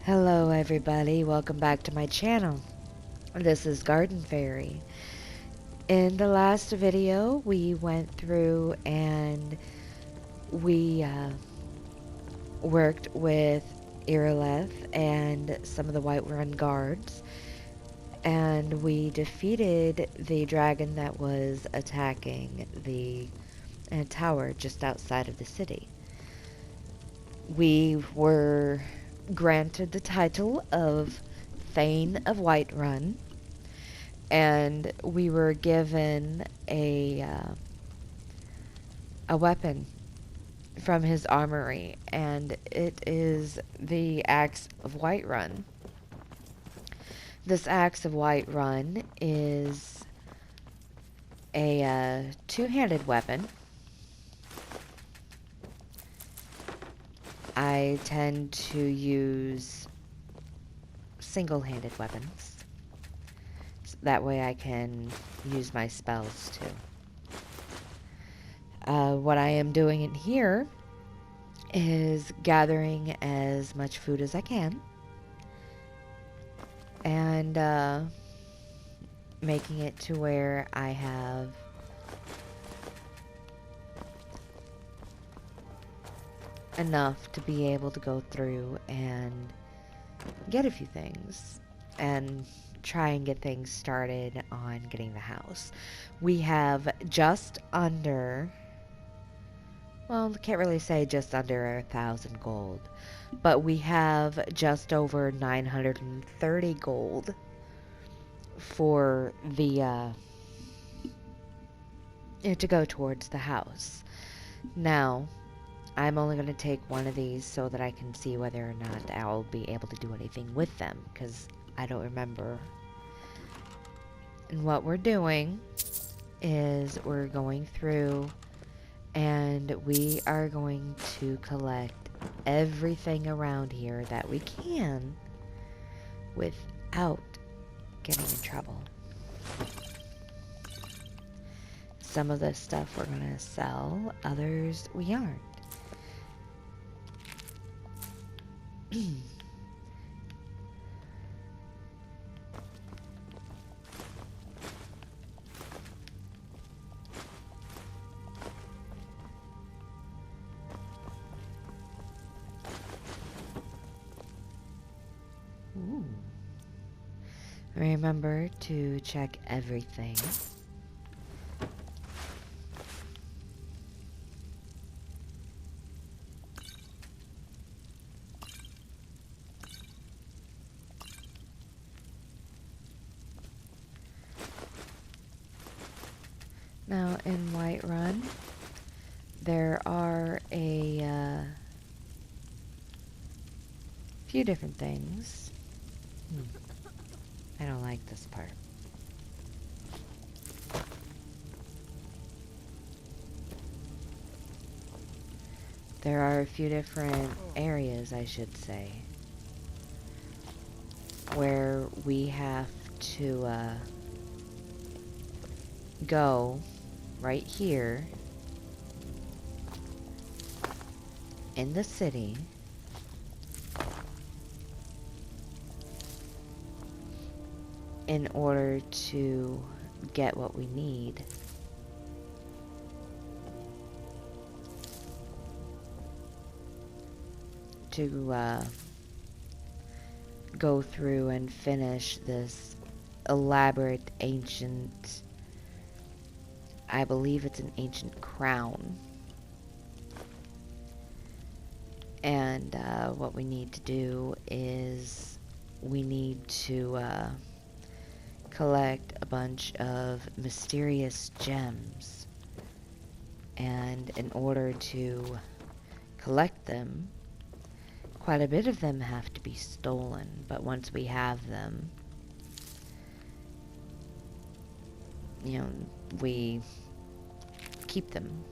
Hello everybody, welcome back to my channel. This is Garden Fairy. In the last video, we went through and we worked with Irileth and some of the Whiterun guards, and we defeated the dragon that was attacking the tower just outside of the city. We were granted the title of Thane of Whiterun, and we were given a weapon from his armory, and it is the Axe of Whiterun. This Axe of Whiterun is a two-handed weapon. I tend to use single-handed weapons. So that way I can use my spells too. What I am doing in here is gathering as much food as I can and making it to where I have enough to be able to go through and get a few things and try and get things started on getting the house. We have just under, well, I can't really say just under 1,000 gold, but we have just over 930 gold for the to go towards the house. Now, I'm only going to take one of these so that I can see whether or not I'll be able to do anything with them, because I don't remember. And what we're doing is we're going through and we are going to collect everything around here that we can without getting in trouble. Some of this stuff we're going to sell, others we aren't. Ooh. Remember to check everything. Now in Whiterun, there are a few different things. I don't like this part. There are a few different areas, I should say, where we have to go right here in the city in order to get what we need. To go through and finish this elaborate ancient, I believe it's an ancient crown. And what we need to do is we need to collect a bunch of mysterious gems. And in order to collect them, quite a bit of them have to be stolen, but once we have them, you know, we keep them.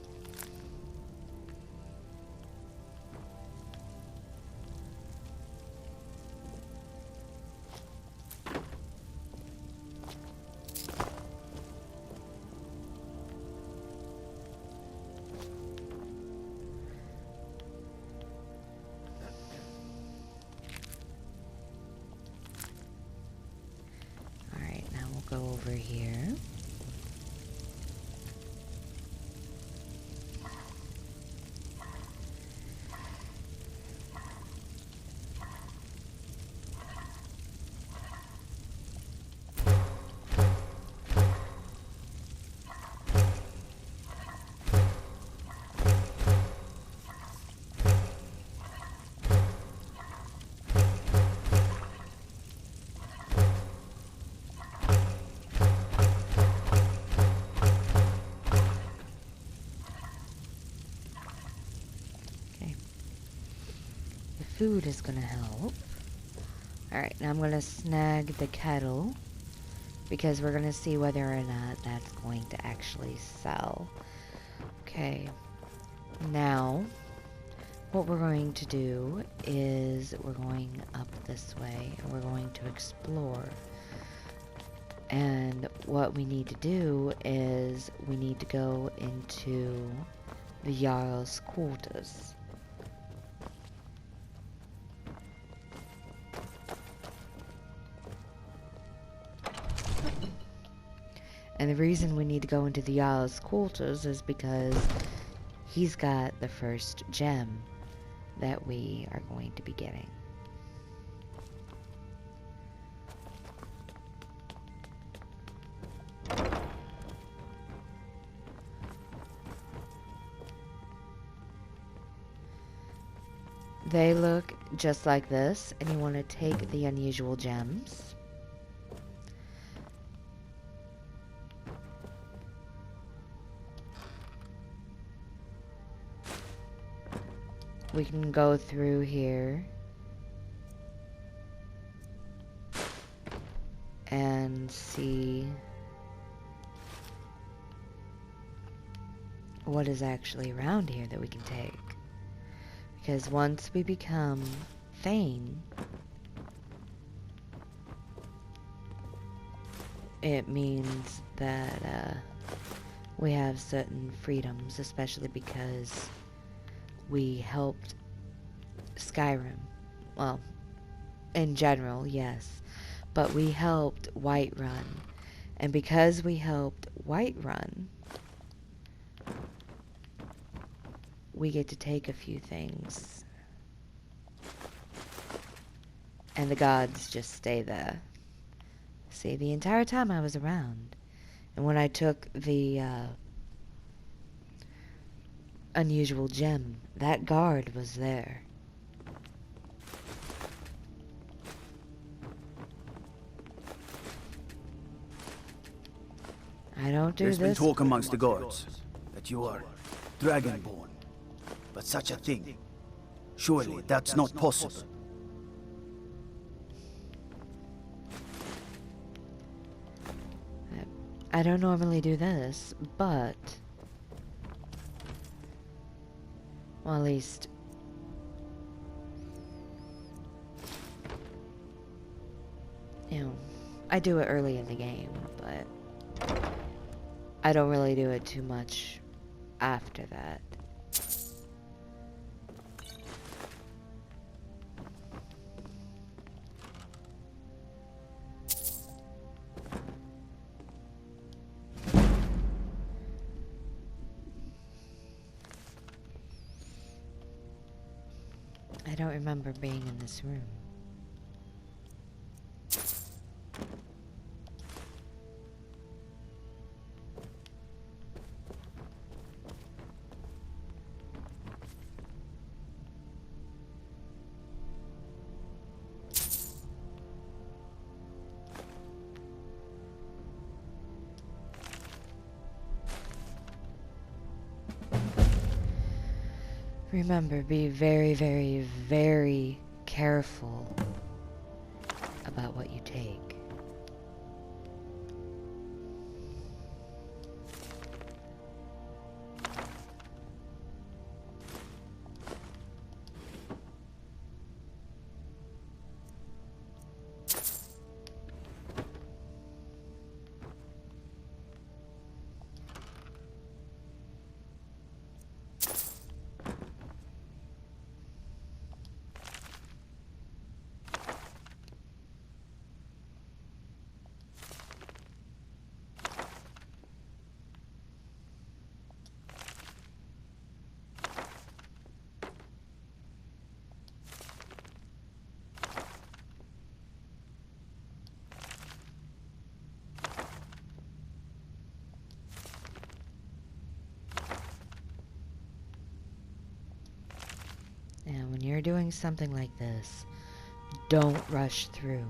over here. Food is gonna help. Alright, now I'm gonna snag the kettle because we're gonna see whether or not that's going to actually sell. Okay, now what we're going to do is we're going up this way and we're going to explore. And what we need to do is we need to go into the Jarl's quarters. And the reason we need to go into the Jarl's quarters is because he's got the first gem that we are going to be getting. They look just like this, and you want to take the unusual gems. We can go through here and see what is actually around here that we can take. Because once we become Thane, it means that we have certain freedoms, especially because we helped Skyrim. Well, in general, yes. But we helped Whiterun. And because we helped Whiterun, we get to take a few things. And the gods just stay there. See, the entire time I was around. And when I took the unusual gem, that guard was there. I don't do this. There's been talk amongst the gods that you are dragonborn, but such a thing, surely that's not possible. I don't normally do this, but well, at least you know, I do it early in the game, but I don't really do it too much after that. I don't remember being in this room. Remember, be very, very, very careful about what you take. doing something like this, don't rush through.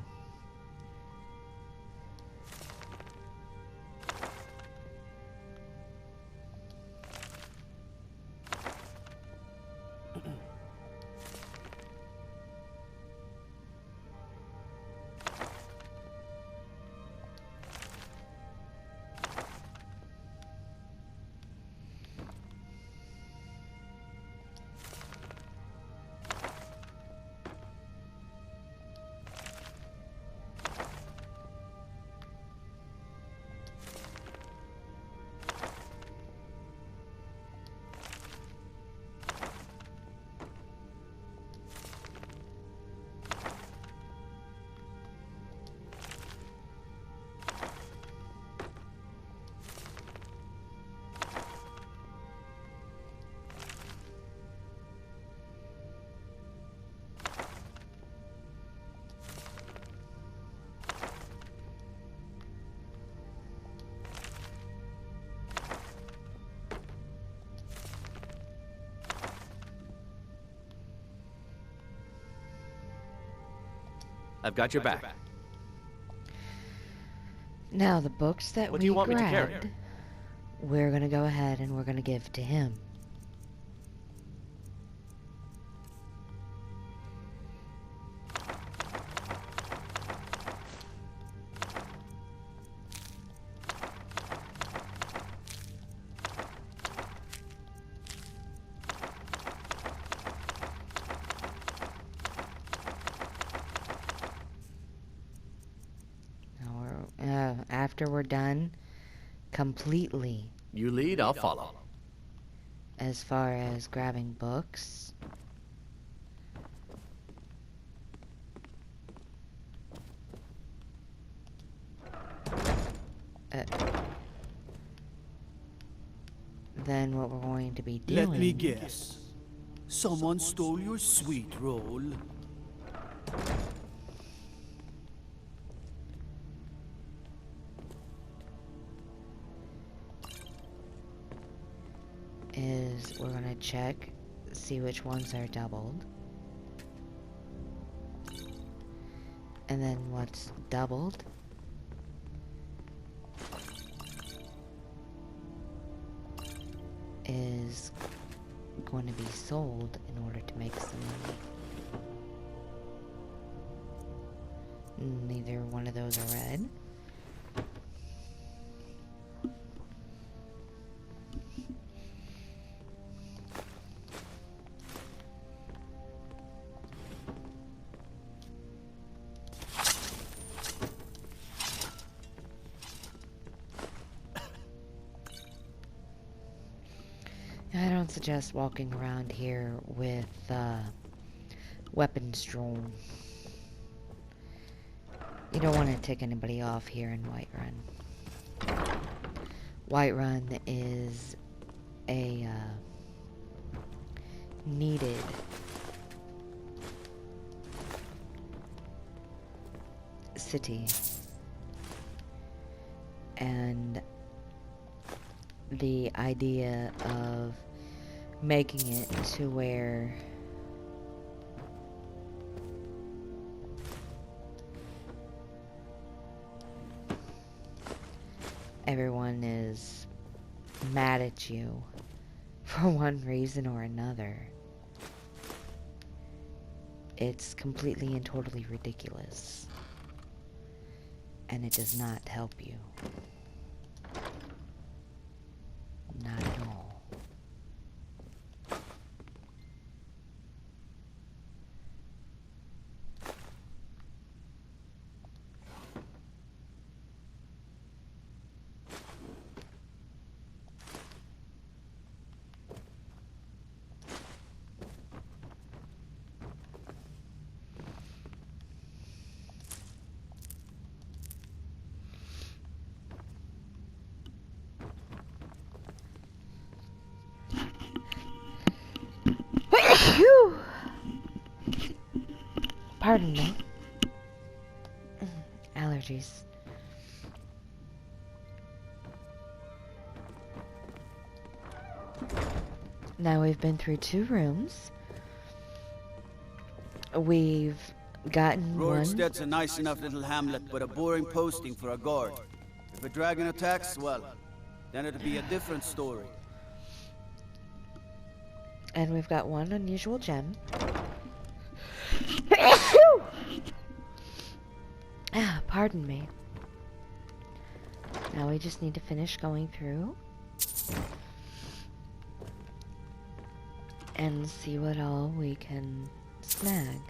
I've got your back. Now, the books that What we do you want me to carry? grabbed, we're gonna go ahead and we're gonna give to him. After we're done completely, You lead, I'll follow. as far as grabbing books, then what we're going to be doing... Let me guess. Someone stole your sweet roll. is we're gonna check, see which ones are doubled. And then what's doubled is going to be sold in order to make some money. Neither one of those are red. I don't suggest walking around here with weapons drawn. You don't want to tick anybody off here in Whiterun. Whiterun is a needed city, and the idea of making it to where everyone is mad at you for one reason or another, it's completely and totally ridiculous, and it does not help you. Not at all. Phew. Pardon me. Allergies. Now we've been through 2 rooms. We've gotten one. Rorikstead's a nice enough little hamlet, but a boring posting for a guard. If a dragon attacks, well, then it'd be a different story. And we've got one unusual gem. Pardon me. Now we just need to finish going through and see what all we can snag.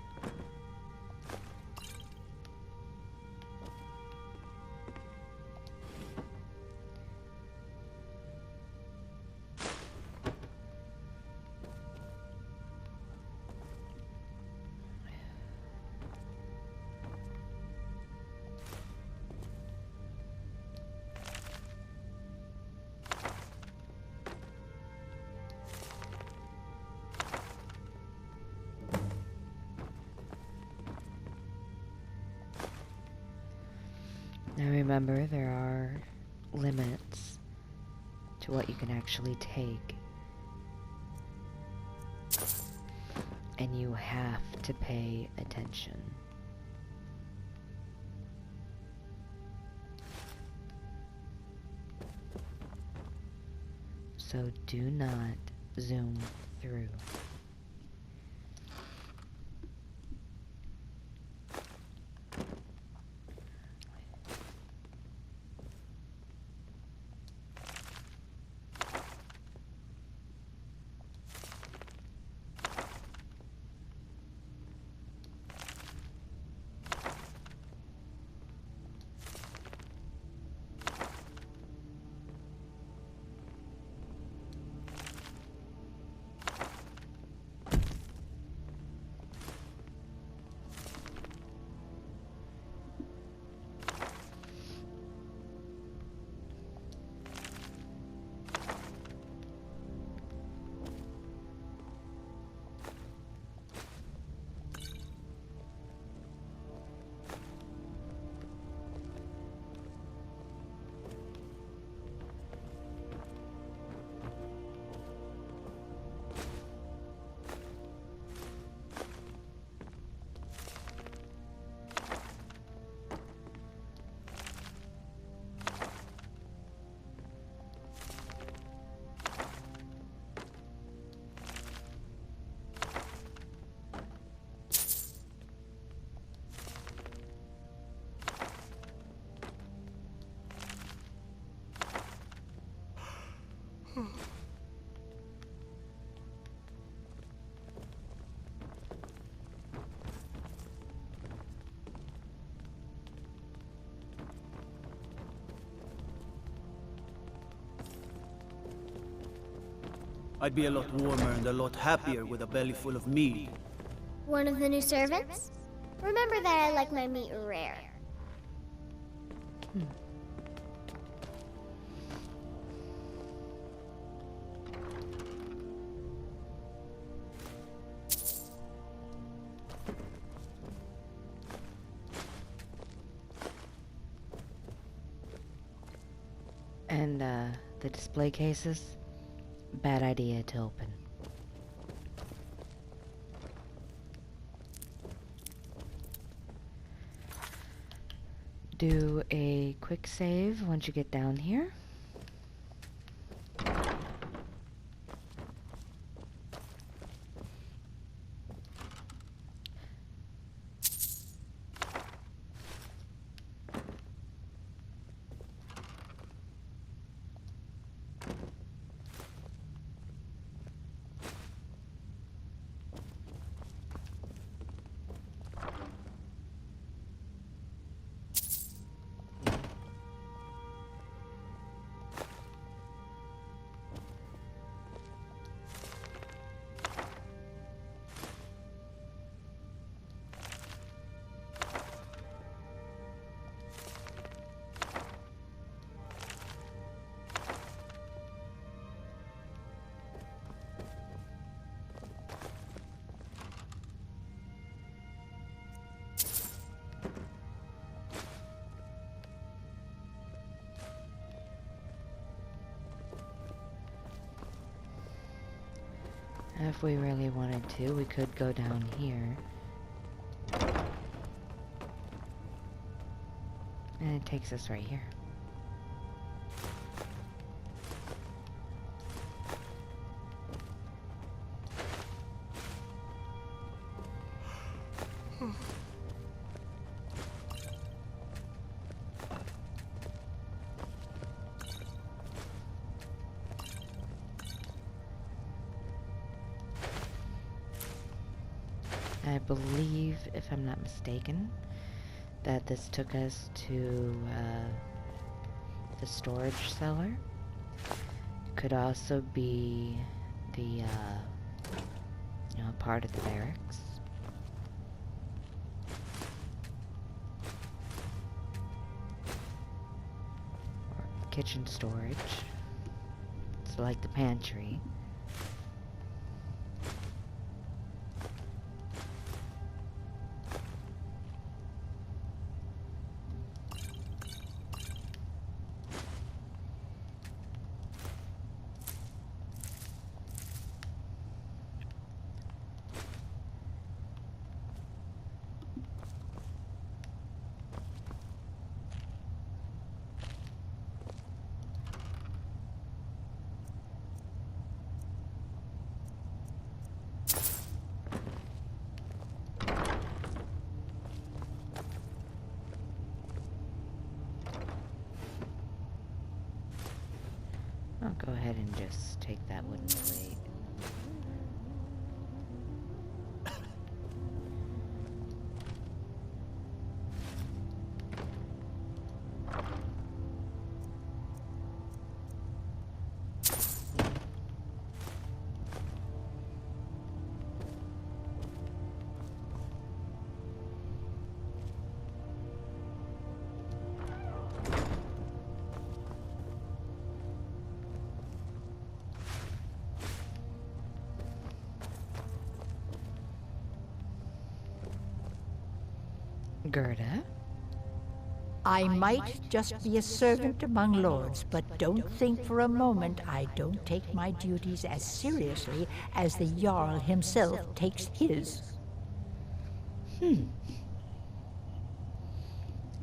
Now remember, there are limits to what you can actually take. And you have to pay attention. So do not zoom through. I'd be a lot warmer and a lot happier with a belly full of meat. One of the new servants? Remember that I like my meat rare. And the display cases, bad idea to open. Do a quick save once you get down here. If we really wanted to, we could go down here And it takes us right here. I believe, if I'm not mistaken, that this took us to the storage cellar. Could also be the, part of the barracks. Or kitchen storage. It's like the pantry. I'll go ahead and just take that wooden plate. Gerda? I might just be a servant among lords, but don't think for a moment I don't take my duties as seriously as the Jarl himself takes his.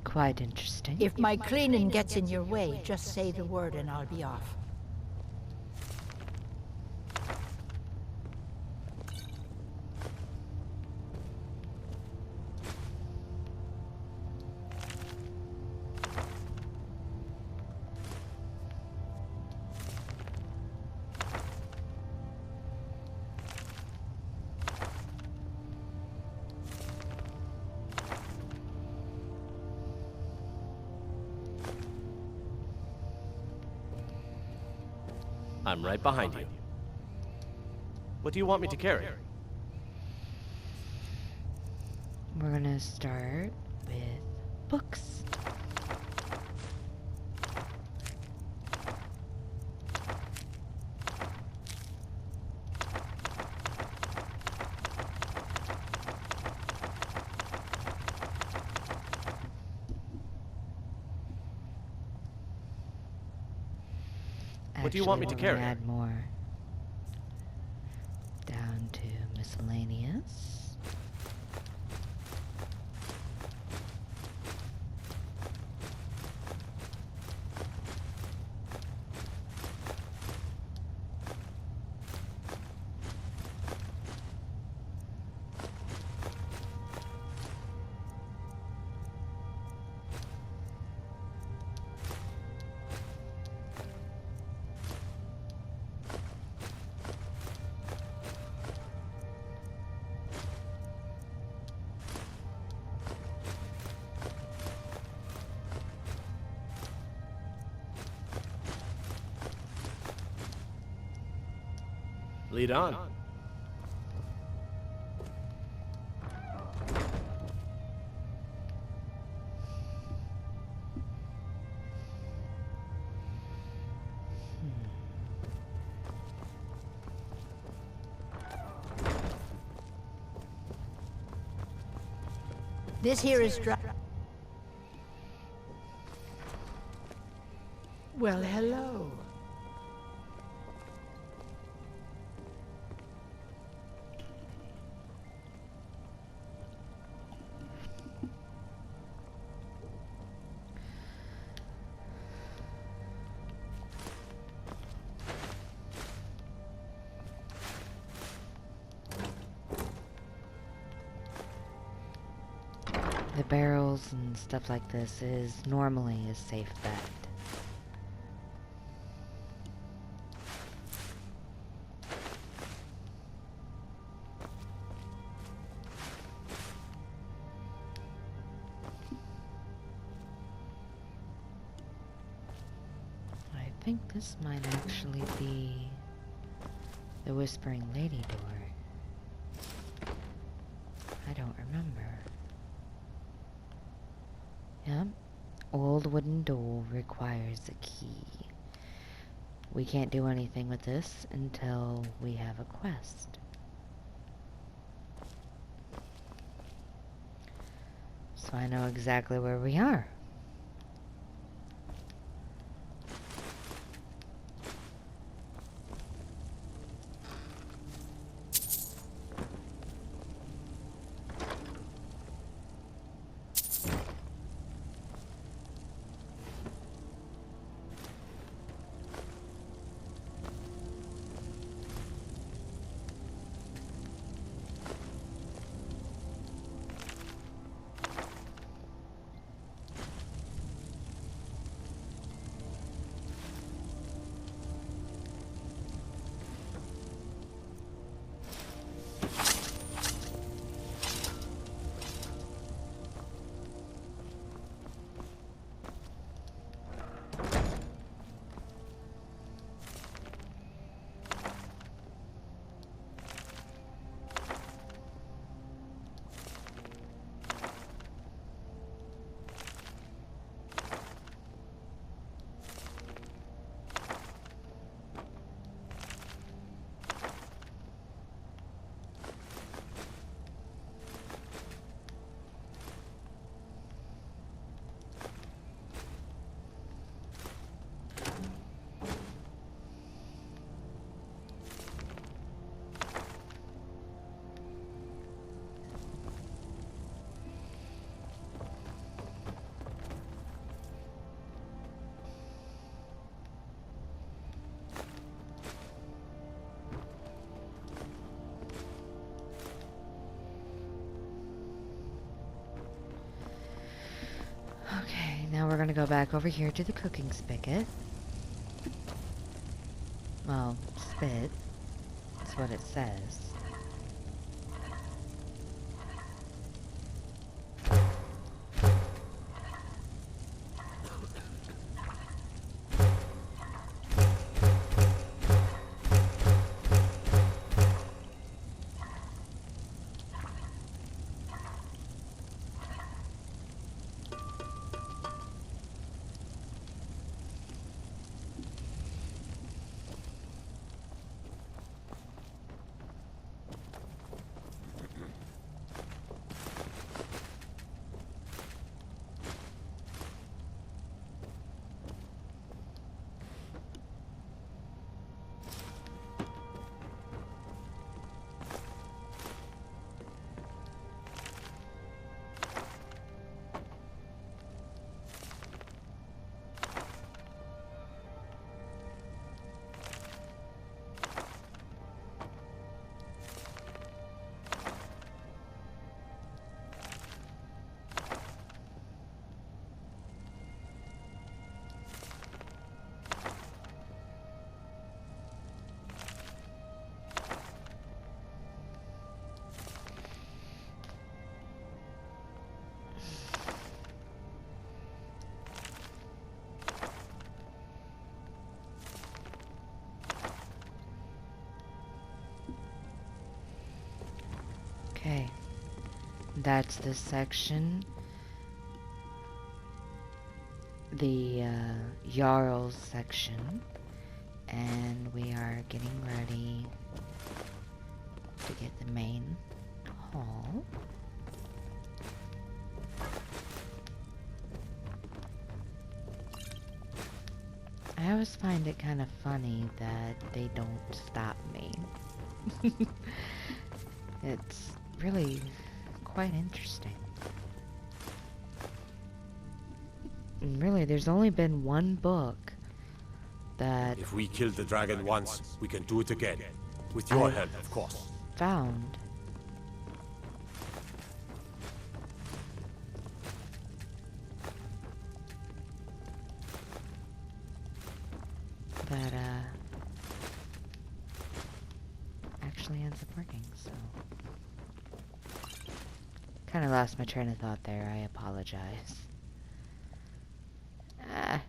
Quite interesting. If my cleaning gets in your way, just say the word and I'll be off. I'm right behind you. What do you want me to carry? We're gonna start with books. What do you want me to Actually, we're carry? gonna add more down to miscellaneous. Lead on. This here is dry. Well, hello. the barrels and stuff like this is normally a safe bet. I think this might actually be the Whispering Lady door. I don't remember. Yep. Old wooden door requires a key. We can't do anything with this until we have a quest. So I know exactly where we are. Okay, now we're gonna go back over here to the cooking spigot. Well, spit. That's what it says. Okay, that's this section. The Jarl's section. And we are getting ready to get the main hall. I always find it kind of funny that they don't stop me. It's really quite interesting. And really, there's only been one book that If we kill the dragon once, we can do it again. With your help, of course. found that actually ends up working, so. Kind of lost my train of thought there, I apologize. Ah.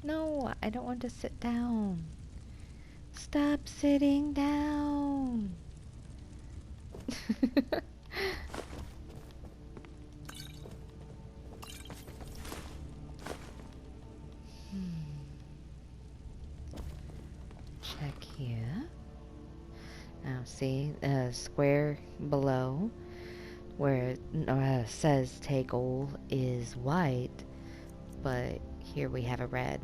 No, I don't want to sit down. Stop sitting down. Check here. Now see, square below where it says take all is white, but here we have a red.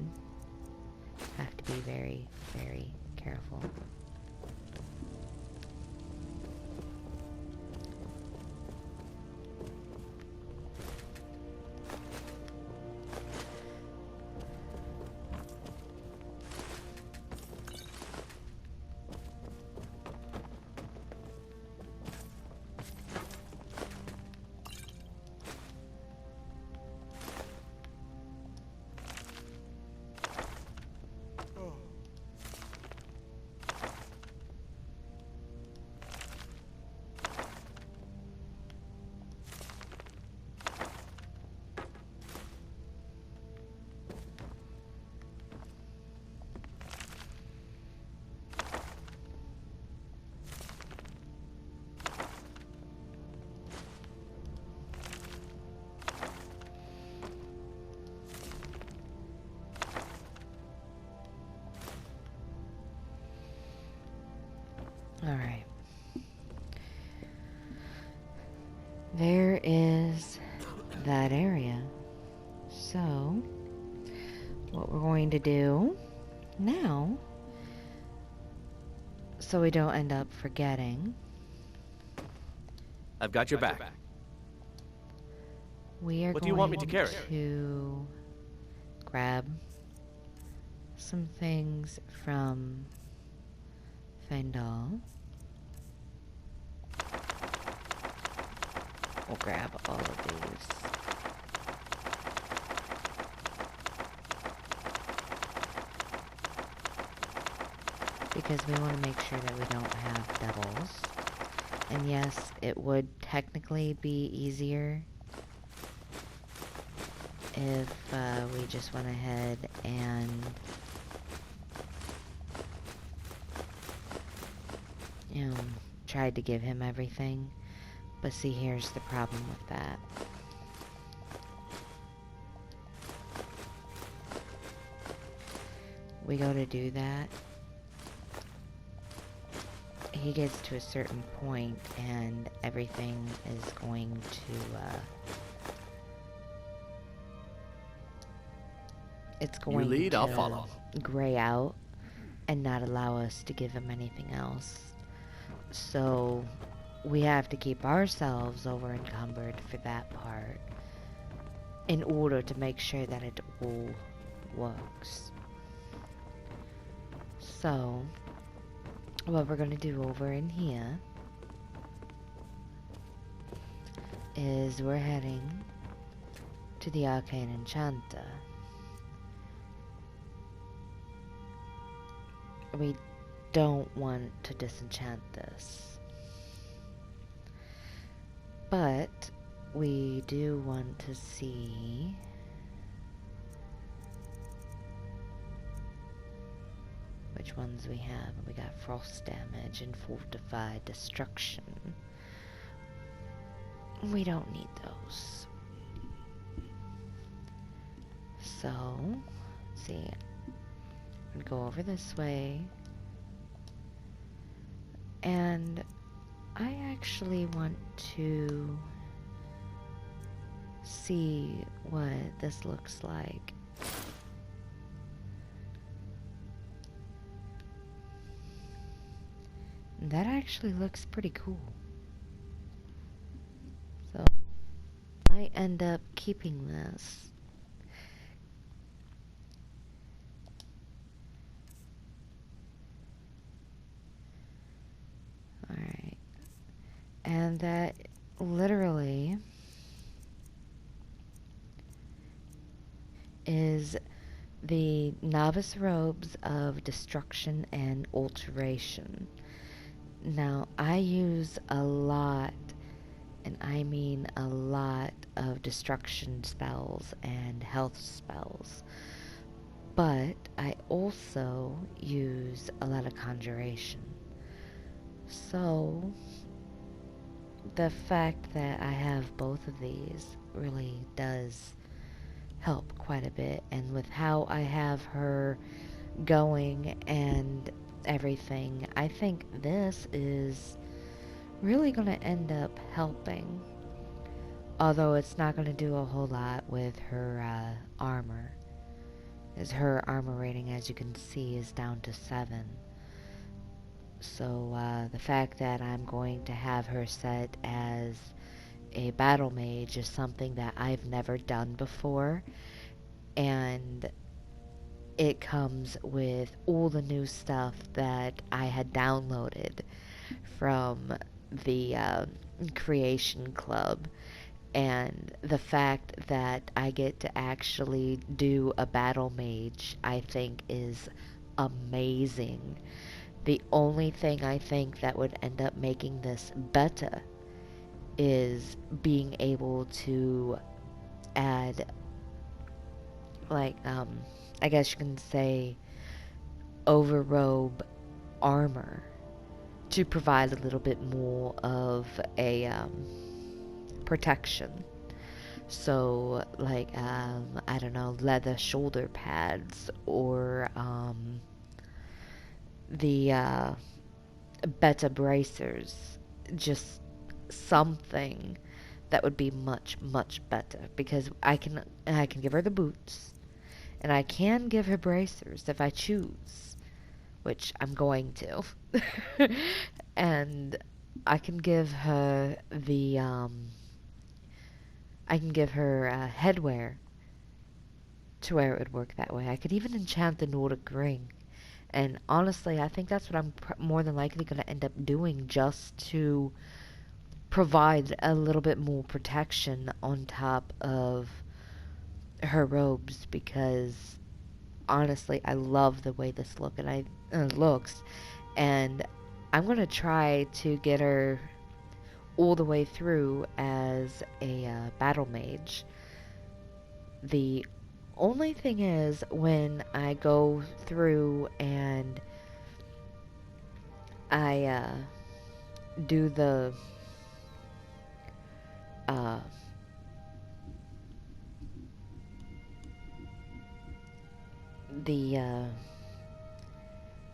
Have to be very, very careful. Alright. There is that area. So, what we're going to do now, so we don't end up forgetting, I've got your back. we are What going do you want me to carry? to grab some things from Fendal. We'll grab all of these. Because we want to make sure that we don't have doubles. And yes, it would technically be easier if we just went ahead and tried to give him everything. But see, here's the problem with that. We go to do that. He gets to a certain point and everything is going to, it's going You lead, to I'll follow. gray out and not allow us to give him anything else. So we have to keep ourselves over encumbered for that part in order to make sure that it all works. So what we're going to do over in here is we're heading to the Arcane Enchanter. We don't want to disenchant this, but we do want to see which ones we have. We got frost damage and fortified destruction. We don't need those. So, let's see. I'm gonna go over this way. And I actually want to see what this looks like. That actually looks pretty cool. So, I end up keeping this. Alright. And that literally is the Novice Robes of Destruction and Alteration. Now, I use a lot, and I mean a lot, of destruction spells and health spells. But I also use a lot of conjuration. So, the fact that I have both of these really does help quite a bit. And with how I have her going and everything, I think this is really going to end up helping. Although it's not going to do a whole lot with her armor. As her armor rating, as you can see, is down to 7. So the fact that I'm going to have her set as a battle mage is something that I've never done before. And it comes with all the new stuff that I had downloaded from the Creation Club. And the fact that I get to actually do a battle mage, I think, is amazing. The only thing I think that would end up making this better is being able to add, like, I guess you can say, overrobe armor to provide a little bit more of a protection. So, like, I don't know, leather shoulder pads, or the beta bracers. Just something that would be much, much better. Because I can give her the boots, and I can give her bracers if I choose, which I'm going to. And I can give her the headwear to where it would work that way. I could even enchant the Nordic ring. And honestly, I think that's what I'm more than likely going to end up doing, just to provide a little bit more protection on top of her robes, because honestly, I love the way this looks, and I'm going to try to get her all the way through as a battle mage. The only thing is, when I go through and I do the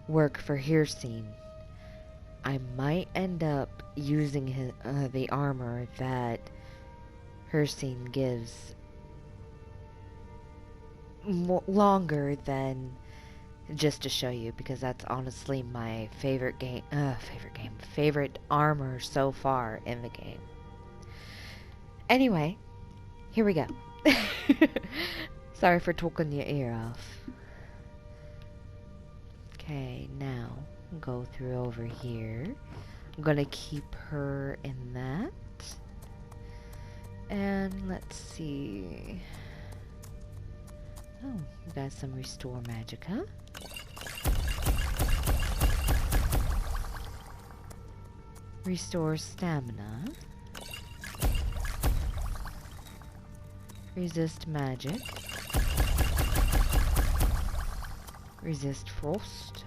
work for Hircine, I might end up using the armor that Hircine gives longer than just to show you, because that's honestly my favorite armor so far in the game. Anyway, here we go. Sorry for talking your ear off. Okay, now go through over here. I'm gonna keep her in that. And let's see. Oh, we got some Restore Magicka. Restore Stamina. Resist Magic. Resist Frost.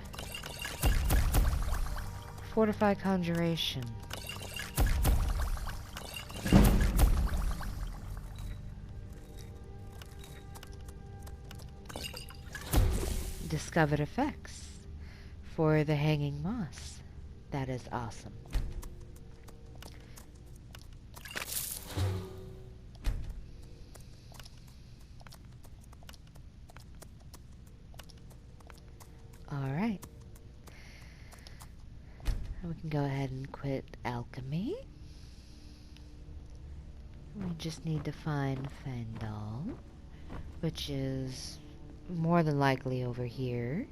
Fortify Conjuration. Discovered effects for the Hanging Moss. That is awesome. Alright. We can go ahead and quit alchemy. We just need to find Fendal, which is more than likely over here.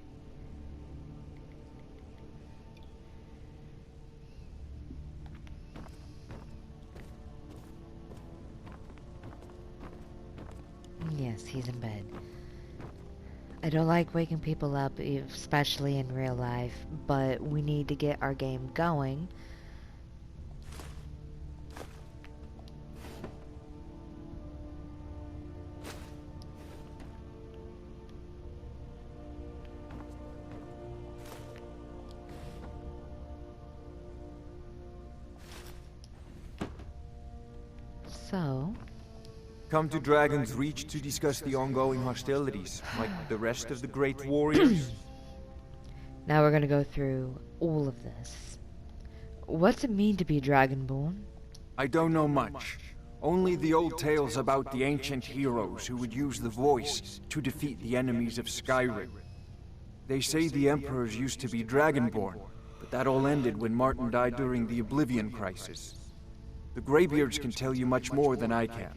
Yes, he's in bed. I don't like waking people up, especially in real life, but we need to get our game going. So, Come to Dragon's Reach to discuss the ongoing hostilities, like the rest of the great warriors? now we're gonna go through all of this. What's it mean to be Dragonborn? I don't know much. Only the old tales about the ancient heroes who would use the voice to defeat the enemies of Skyrim. They say the emperors used to be Dragonborn, but that all ended when Martin died during the Oblivion Crisis. The Greybeards can tell you much more than I can.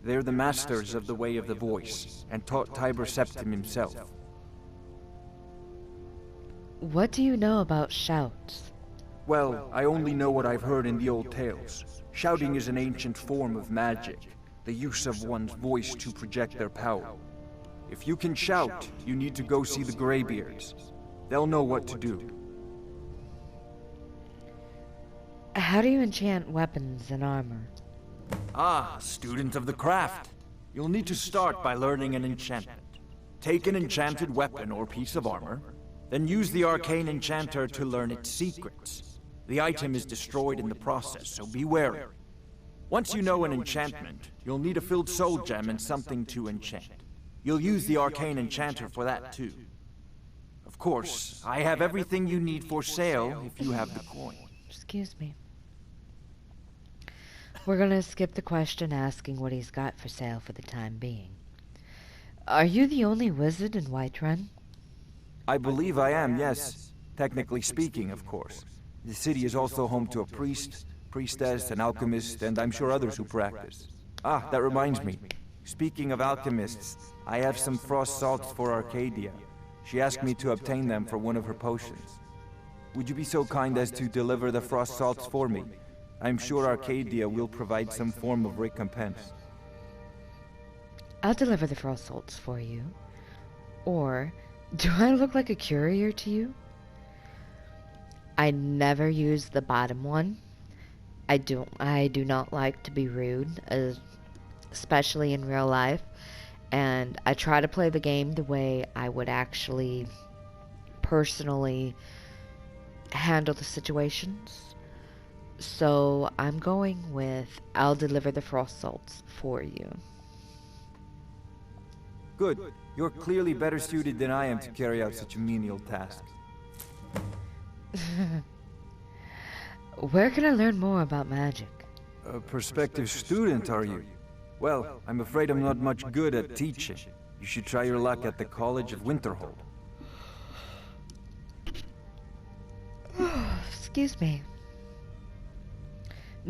They're the masters of the Way of the Voice, and taught Tiber Septim himself. What do you know about shouts? Well, I only know what I've heard in the old tales. Shouting is an ancient form of magic, the use of one's voice to project their power. If you can shout, you need to go see the Greybeards. They'll know what to do. How do you enchant weapons and armor? Ah, student of the craft. You'll need to start by learning an enchantment. Take an enchanted weapon or piece of armor, then use the Arcane Enchanter to learn its secrets. The item is destroyed in the process, so be wary. Once you know an enchantment, you'll need a filled soul gem and something to enchant. You'll use the Arcane Enchanter for that too. Of course, I have everything you need for sale if you have the coin. Excuse me. We're gonna skip the question asking what he's got for sale for the time being. Are you the only wizard in Whiterun? I believe I am, yes. Technically speaking, of course. The city is also home to a priest, priestess, an alchemist, and I'm sure others who practice. Ah, that reminds me. Speaking of alchemists, I have some frost salts for Arcadia. She asked me to obtain them for one of her potions. Would you be so kind as to deliver the frost salts for me? I'm sure Arcadia will provide some form of recompense. I'll deliver the frost salts for you. Or, do I look like a courier to you? I never use the bottom one. I do not like to be rude, especially in real life. And I try to play the game the way I would actually personally handle the situations. So I'm going with, I'll deliver the frost salts for you. Good. You're clearly better suited than I am to carry out such a menial task. Where can I learn more about magic? A prospective student, are you? Well, I'm afraid I'm not much good at teaching. You should try your luck at the College of Winterhold. Excuse me.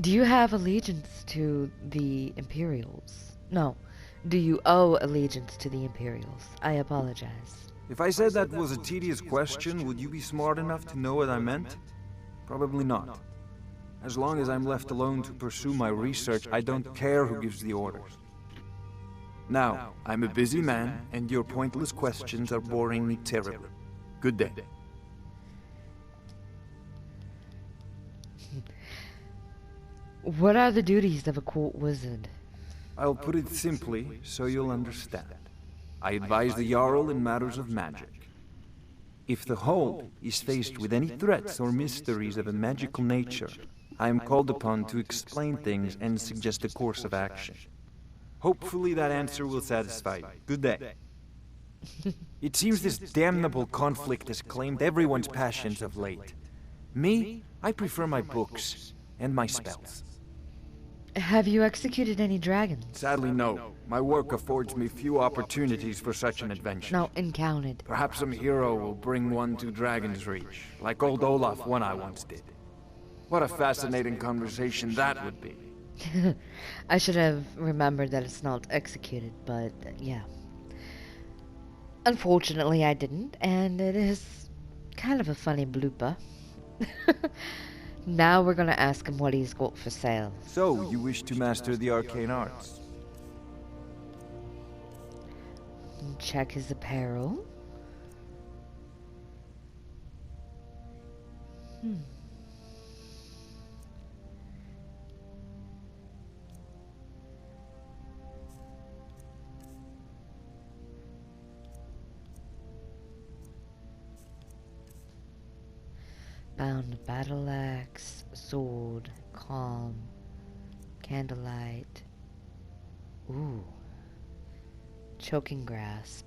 Do you have allegiance to the Imperials? No. Do you owe allegiance to the Imperials? I apologize. If I said that was a tedious question, would you be smart enough to know what I meant? Probably not. As long as I'm left alone to pursue my research, I don't care who gives the orders. Now, I'm a busy man, and your pointless questions are boring me terribly. Good day. What are the duties of a court wizard? I'll put it simply, so you'll understand. I advise the Jarl in matters of magic. If the Hold is faced with any threats or mysteries of a magical nature, I am called upon to explain things and suggest a course of action. Hopefully that answer will satisfy you. Good day. It seems this damnable conflict has claimed everyone's passions of late. Me, I prefer my books and my spells. Have you executed any dragons? Sadly, no. My work affords me few opportunities for such an adventure. No, encountered. Perhaps some hero will bring one to Dragon's Reach, like old Olaf one I once did. What a fascinating conversation that would be. I should have remembered that it's not executed, but yeah. Unfortunately, I didn't, and it is kind of a funny blooper. Now we're gonna ask him what he's got for sale. So, you wish to master the arcane arts? Check his apparel. Bound battle axe, sword, calm, candlelight. Ooh. Choking grasp.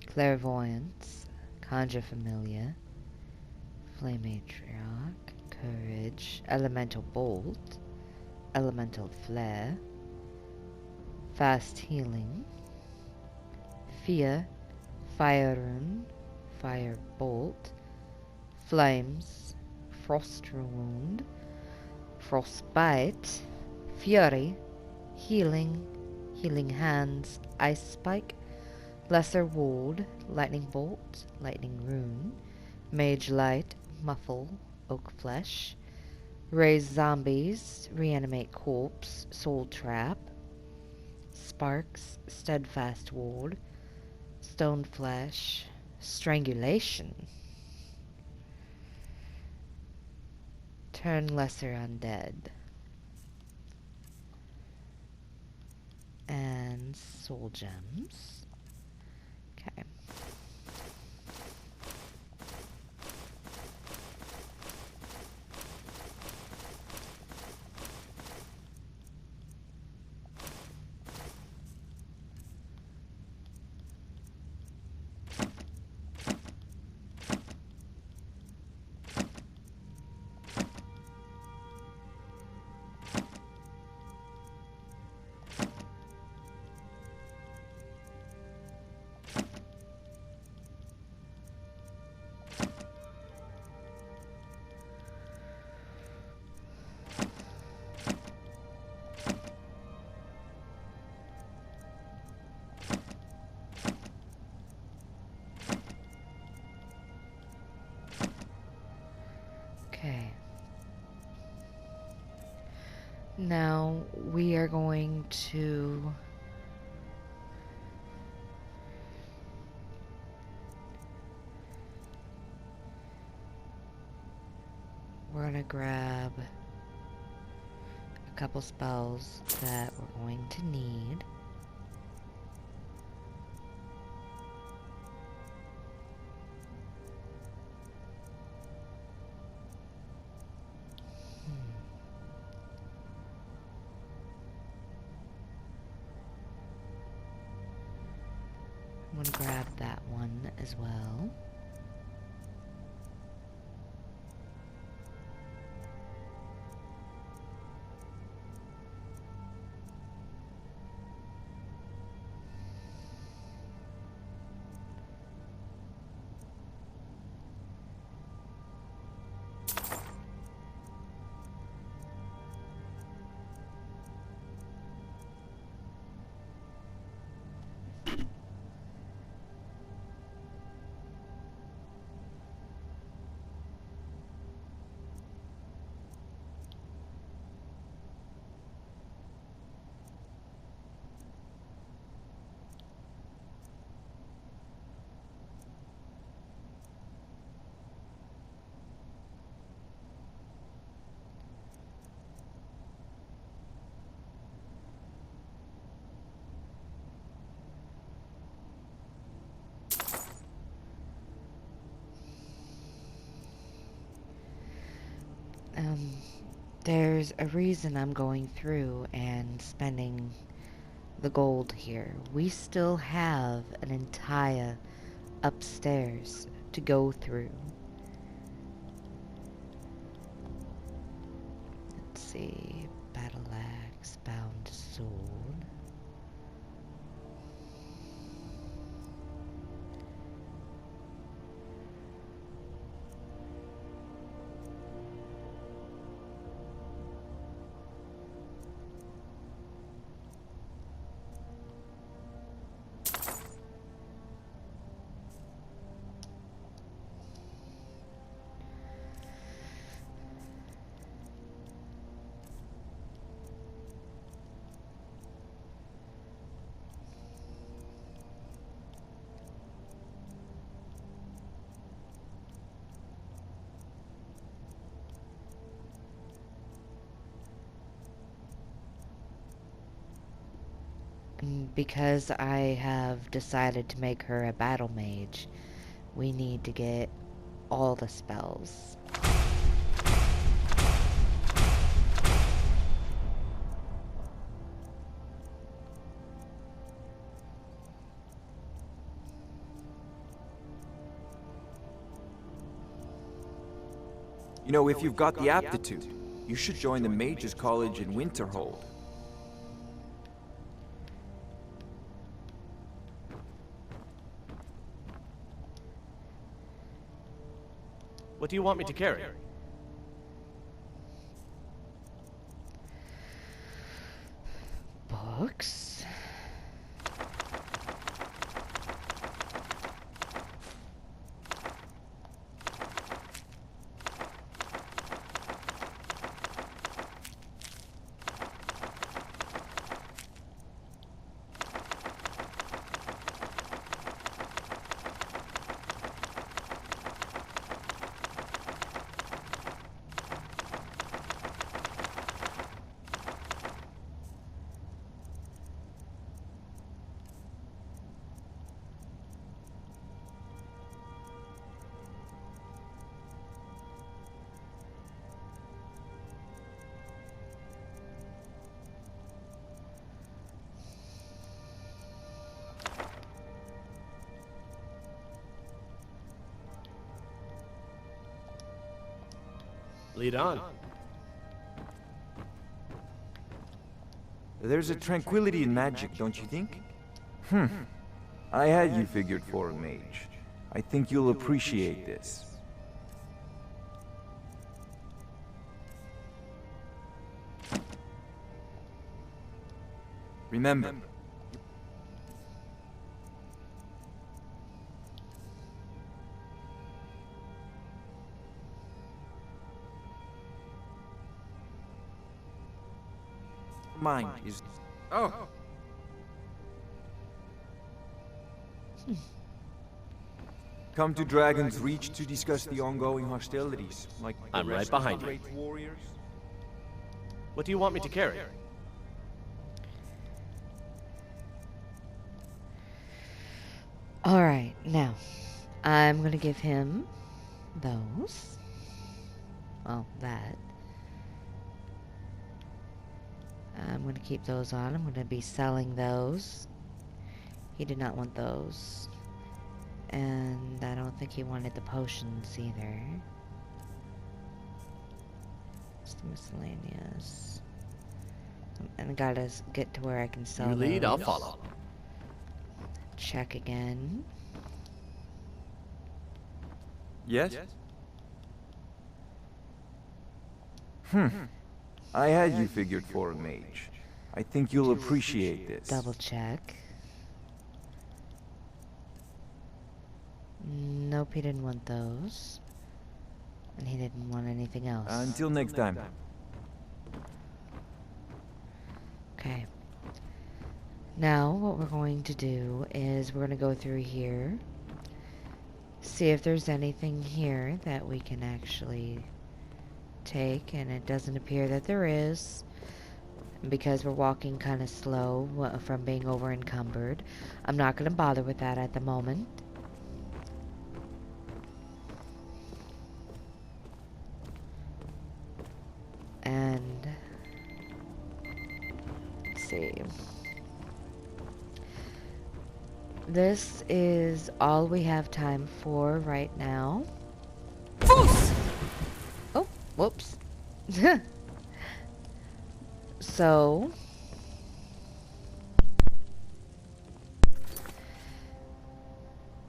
Clairvoyance, conjure familiar, flame matriarch, courage, elemental bolt, elemental flare, fast healing, fear, fire rune, fire bolt, flames, frost wound, frostbite, fury, healing, healing hands, ice spike, lesser ward, lightning bolt, lightning rune, mage light, muffle, oak flesh, raise zombies, reanimate corpse, soul trap, sparks, steadfast ward, stone flesh, strangulation, turn lesser undead, and soul gems. Okay. Okay. Now we are going to we're gonna grab a couple spells that we're going to need. I'm gonna grab that one as well. There's a reason I'm going through and spending the gold here. We still have an entire upstairs to go through. Let's see. Battle axe, bound sword. Because I have decided to make her a battle mage, we need to get all the spells. You know, if you've got the aptitude, you should join the Mages College in Winterhold. What do you want me to carry? Books. Lead on. There's a tranquility in magic, don't you think? I had you figured for a mage. I think you'll appreciate this. Remember, mind is... Oh! Come to Dragon's Reach to discuss the ongoing hostilities, like the I'm right rest of behind the you. great warriors. What do you want me to carry? Alright, now, I'm gonna give him those. Well, that. I'm gonna keep those on. I'm gonna be selling those. He did not want those. And I don't think he wanted the potions either. It's the miscellaneous. And I gotta get to where I can sell You lead, I'll those. follow. Check again. Yes? I had you figured for a mage. I think you'll appreciate this. Double check. Nope, he didn't want those. And he didn't want anything else. Until next time. Okay. Now, what we're going to do is we're going to go through here. See if there's anything here that we can actually take. And it doesn't appear that there is. Because we're walking kind of slow from being over encumbered. I'm not going to bother with that at the moment. And let's see. This is all we have time for right now. Oh, whoops. So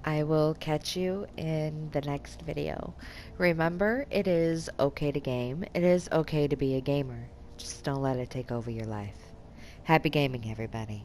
I will catch you in the next video. Remember, it is okay to game. It is okay to be a gamer. Just don't let it take over your life. Happy gaming, everybody.